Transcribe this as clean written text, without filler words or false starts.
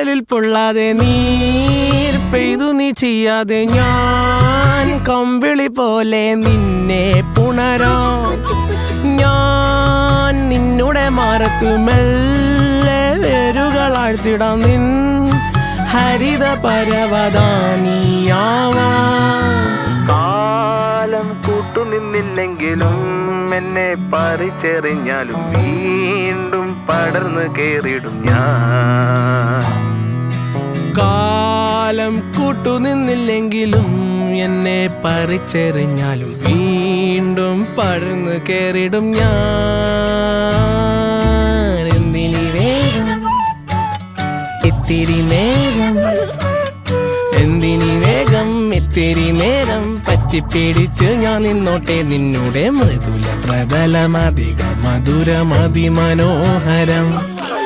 കടലിൽ പൊള്ളാതെ നീർ പെയ്തു നീ ചെയ്യാതെ ഞാൻ കമ്പിളി പോലെ നിന്നെ പുണരാം. ഞാൻ നിന്നുടെ മാറത്തു മെല്ലെ വേരുകളാഴ്ത്തിടാം. നിൻ ഹരിത പരവതാനിയാവാം. കാലം കൂട്ടുനിന്നില്ലെങ്കിലും എന്നെ പറിച്ചെറിഞ്ഞാലും വീണ്ടും പടർന്നു കേറിടും ഞാൻ. കാലം കൂട്ടുനിന്നില്ലെങ്കിലും എന്നെ പറിച്ചെറിഞ്ഞാലും വീണ്ടും പടർന്നു കേറിടും ഞാൻ. എന്തിനി വേഗം ഇത്തിരി നേരം, എന്തിനി വേഗം ഇത്തിരി നേരം പറ്റിപ്പിടിച്ച് ഞാൻ നിന്നോട്ടെ നിന്നുടെ മൃദുല പ്രതലമധിക മധുരമതിമനോഹരം.